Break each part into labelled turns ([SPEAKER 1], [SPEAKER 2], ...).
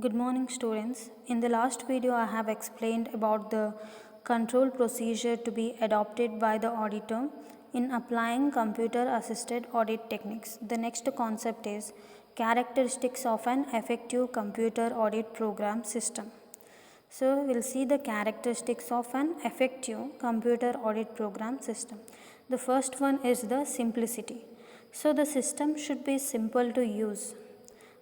[SPEAKER 1] Good morning, students. In the last video, I have explained about the control procedure to be adopted by the auditor in applying computer assisted audit techniques. The next concept is characteristics of an effective computer audit program system. So, we'll see the characteristics of an effective computer audit program system. The first one is the simplicity. So, the system should be simple to use.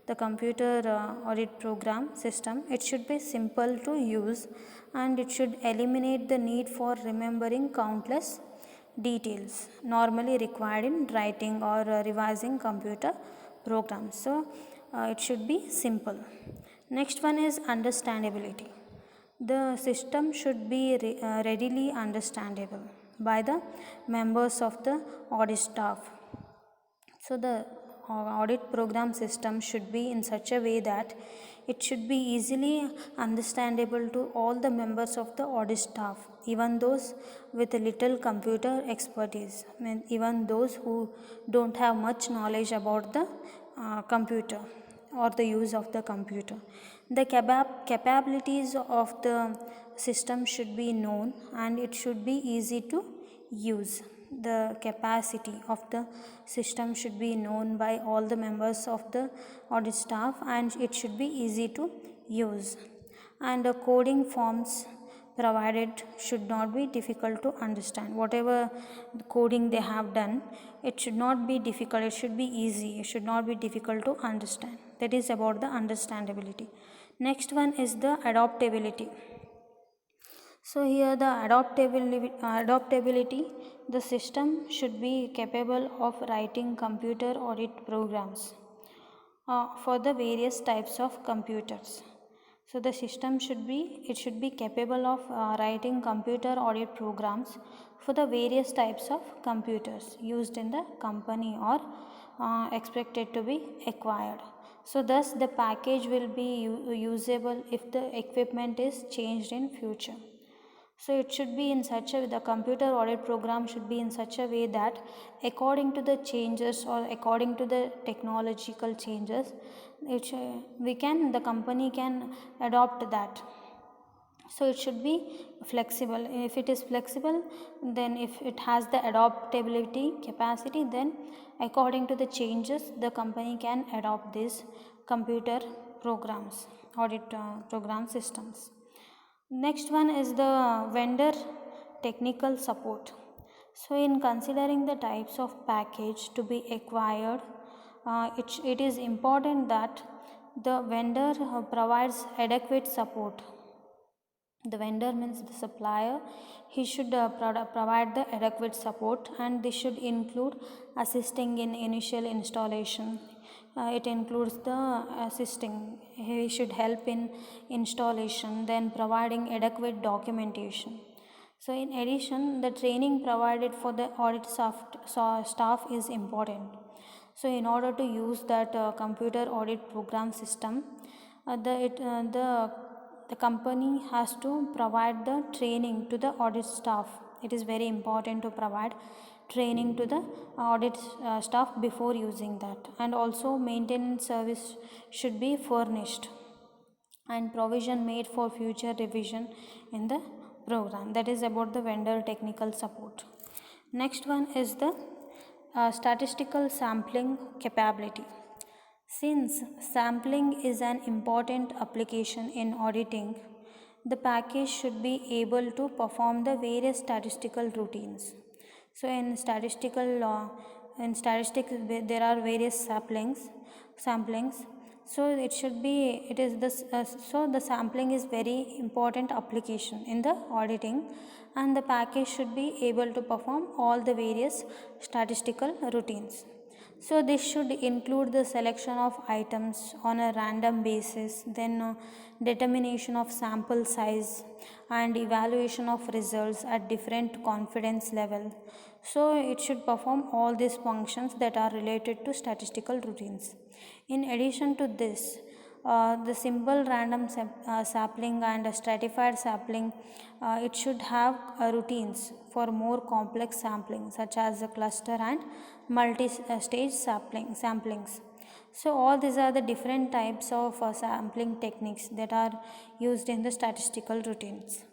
[SPEAKER 1] The computer audit program system, it should be simple to use and it should eliminate the need for remembering countless details normally required in writing or revising computer programs. So, it should be simple. Next one is understandability. The system should be readily understandable by the members of the audit staff. So, the audit program system should be in such a way that it should be easily understandable to all the members of the audit staff, even those with a little computer expertise, even those who don't have much knowledge about the computer or the use of the computer. The capabilities of the system should be known and it should be easy to use. The capacity of the system should be known by all the members of the audit staff and it should be easy to use. And the coding forms provided should not be difficult to understand. Whatever coding they have done, it should not be difficult, it should be easy, it should not be difficult to understand. That is about the understandability. Next one is the adaptability. So, here the adaptability, the system should be capable of writing computer audit programs for the various types of computers. So, the system should be capable of writing computer audit programs for the various types of computers used in the company or expected to be acquired. So, thus the package will be usable if the equipment is changed in future. So, it should be in such a way, the computer audit program should be in such a way that according to the changes or according to the technological changes, the company can adopt that. So, it should be flexible. If it is flexible, then if it has the adaptability capacity, then according to the changes, the company can adopt these computer programs, audit program systems. Next one is the vendor technical support. So, in considering the types of package to be acquired, it is important that the vendor provides adequate support. The vendor means the supplier, he should provide the adequate support and this should include assisting in initial installation. It includes the assisting, he should help in installation, then providing adequate documentation. So, in addition, the training provided for the audit staff is important. So, in order to use that computer audit program system, the company has to provide the training to the audit staff. It is very important to provide training to the audit staff before using that, and also maintenance service should be furnished and provision made for future revision in the program. That is about the vendor technical support. Next one is the statistical sampling capability. Since sampling is an important application in auditing, the package should be able to perform the various statistical routines. So, in statistics, there are various samplings. So, the sampling is very important application in the auditing, and the package should be able to perform all the various statistical routines. So, this should include the selection of items on a random basis, then determination of sample size and evaluation of results at different confidence level. So, it should perform all these functions that are related to statistical routines. In addition to this, the simple random sampling and stratified sampling, it should have routines for more complex sampling such as the cluster and multi-stage samplings. So all these are the different types of sampling techniques that are used in the statistical routines.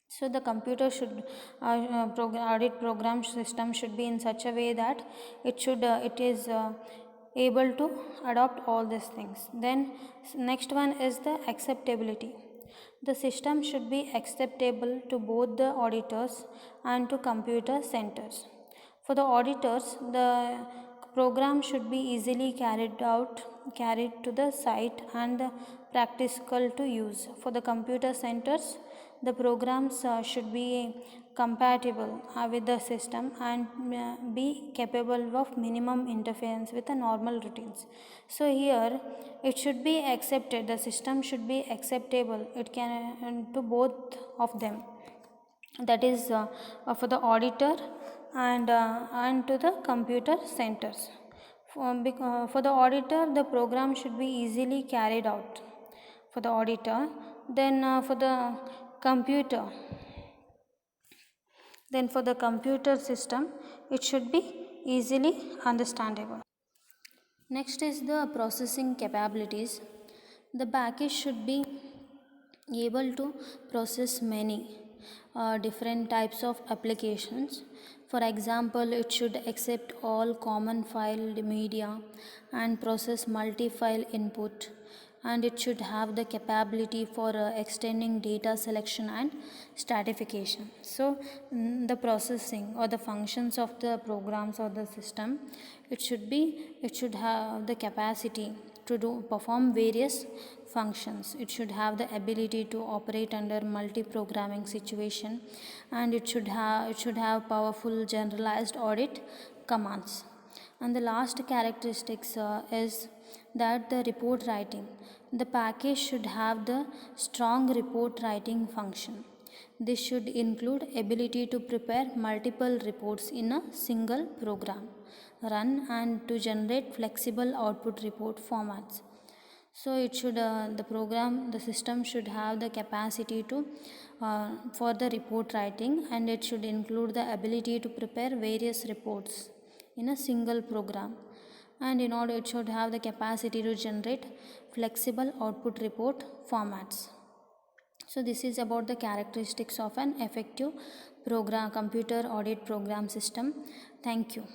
[SPEAKER 1] So the computer should audit program system should be in such a way that it is able to adopt all these things. Then next one is the acceptability. The system should be acceptable to both the auditors and to computer centers. For the auditors, the program should be easily carried to the site and practical to use. For the computer centers, the programs should be compatible with the system and be capable of minimum interference with the normal routines. So here it should be accepted, the system should be acceptable, it can to both of them, that is for the auditor and to the computer centers. For the auditor, the program should be easily carried out for the auditor. Then for the computer, then for the computer system, it should be easily understandable. Next is the processing capabilities. The package should be able to process many different types of applications. For example, it should accept all common file media and process multi-file input, and it should have the capability for extending data selection and stratification. So the processing or the functions of the programs or the system, it should have the capacity to perform various functions. It should have the ability to operate under multi-programming situation, and it should have powerful generalized audit commands. And the last characteristics is that the report writing. The package should have the strong report writing function. This should include ability to prepare multiple reports in a single program, run and to generate flexible output report formats. So it should the system should have the capacity to for the report writing, and it should include the ability to prepare various reports in a single program, and in order it should have the capacity to generate flexible output report formats. So this is about the characteristics of an effective computer audit program system. Thank you.